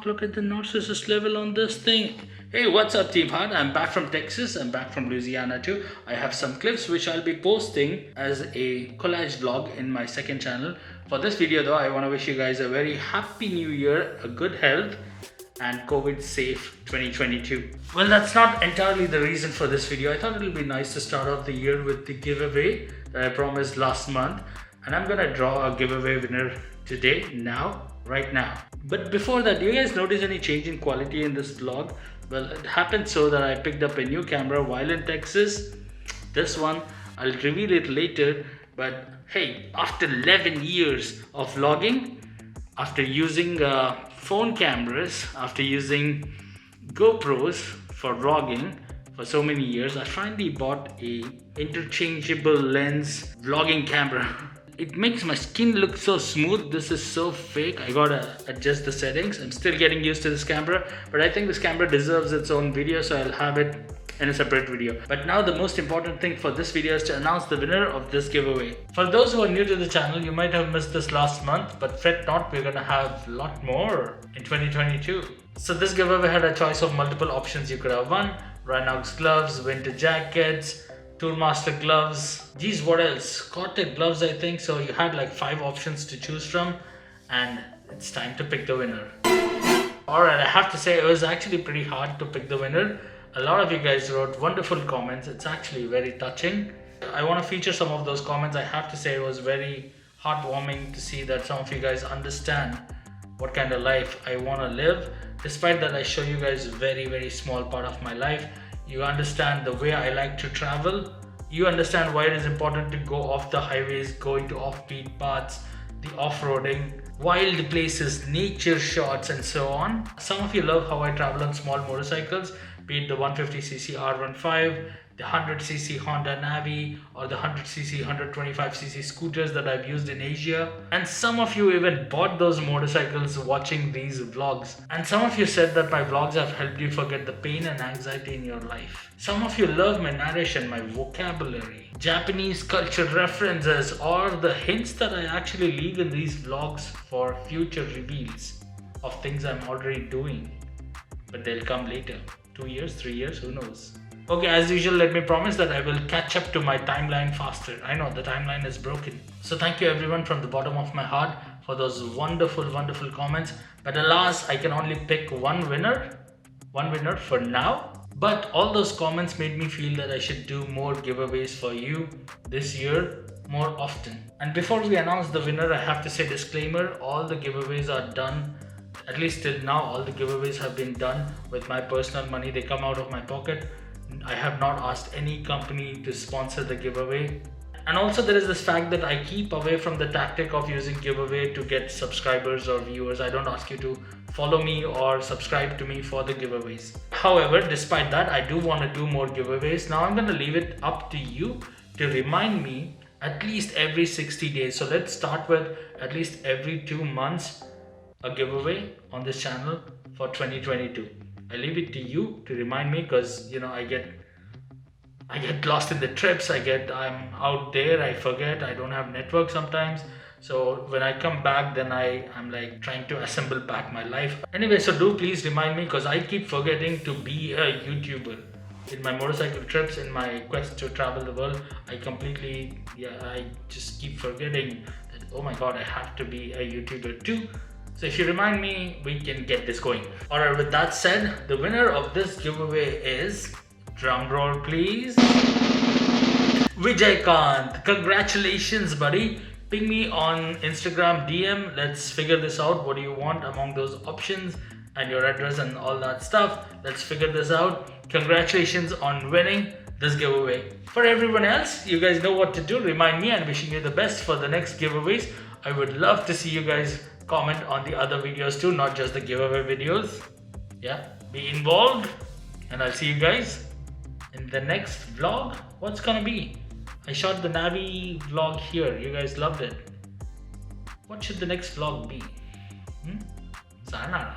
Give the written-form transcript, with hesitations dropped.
look at the narcissist level on this thing. Hey, what's up Team Heart? I'm back from Texas. I'm back from Louisiana too. I have some clips which I'll be posting as a collage vlog in my second channel. For this video though, I want to wish you guys a very happy new year, a good health and COVID safe 2022. Well, that's not entirely the reason for this video. I thought it would be nice to start off the year with the giveaway that I promised last month. And I'm gonna draw a giveaway winner today, right now. But before that, do you guys notice any change in quality in this vlog? Well, it happened so that I picked up a new camera while in Texas. This one, I'll reveal it later. But hey, after 11 years of vlogging, after using phone cameras, after using GoPros for vlogging for so many years, I finally bought a interchangeable lens vlogging camera. It makes my skin look so smooth. This is so fake. I gotta adjust the settings. I'm still getting used to this camera, but I think this camera deserves its own video, so I'll have it in a separate video. But now the most important thing for this video is to announce the winner of this giveaway. For those who are new to the channel, you might have missed this last month, but fret not, we're gonna have a lot more in 2022. So this giveaway had a choice of multiple options you could have won. Rhinox gloves, winter jackets, Tourmaster gloves. Geez, what else? Cortec gloves, I think. So you had like 5 options to choose from, and it's time to pick the winner. Alright, I have to say it was actually pretty hard to pick the winner. A lot of you guys wrote wonderful comments. It's actually very touching. I want to feature some of those comments. I have to say it was very heartwarming to see that some of you guys understand what kind of life I want to live. Despite that I show you guys a very, very small part of my life. You understand the way I like to travel. You understand why it is important to go off the highways, go into offbeat paths, the off-roading, wild places, nature shots and so on. Some of you love how I travel on small motorcycles, be it the 150cc R15, the 100cc Honda Navi, or the 100cc, 125cc scooters that I've used in Asia. And some of you even bought those motorcycles watching these vlogs. And some of you said that my vlogs have helped you forget the pain and anxiety in your life. Some of you love my narration, my vocabulary, Japanese culture references, or the hints that I actually leave in these vlogs for future reveals of things I'm already doing. But they'll come later. 2 years, 3 years, who knows? Okay, as usual, let me promise that I will catch up to my timeline faster. I know the timeline is broken. So thank you everyone from the bottom of my heart for those wonderful, wonderful comments. But alas, I can only pick one winner for now. But all those comments made me feel that I should do more giveaways for you this year more often. And before we announce the winner, I have to say disclaimer, all the giveaways are done. At least till now, all the giveaways have been done with my personal money. They come out of my pocket. I have not asked any company to sponsor the giveaway. And also there is this fact that I keep away from the tactic of using giveaway to get subscribers or viewers. I don't ask you to follow me or subscribe to me for the giveaways. However, despite that, I do want to do more giveaways. Now I'm going to leave it up to you to remind me at least every 60 days. So let's start with at least every 2 months a giveaway on this channel for 2022. I leave it to you to remind me, because you know I get lost in the trips. I'm out there, I forget, I don't have network sometimes. So when I come back, then I'm like trying to assemble back my life. Anyway, so do please remind me, because I keep forgetting to be a YouTuber. In my motorcycle trips, in my quest to travel the world, I just keep forgetting that, oh my god, I have to be a YouTuber too. So if you remind me, we can get this going. Alright, with that said, the winner of this giveaway is, drum roll please, Vijay Kant. Congratulations buddy. Ping me on Instagram DM. Let's figure this out. What do you want among those options and your address and all that stuff. Let's figure this out. Congratulations on winning this giveaway. For everyone else, you guys know what to do. Remind me, and wishing you the best for the next giveaways. I would love to see you guys comment on the other videos too, not just the giveaway videos. Yeah, be involved, and I'll see you guys in the next vlog. What's gonna be? I shot the Navi vlog here. You guys loved it. What should the next vlog be? Sayonara.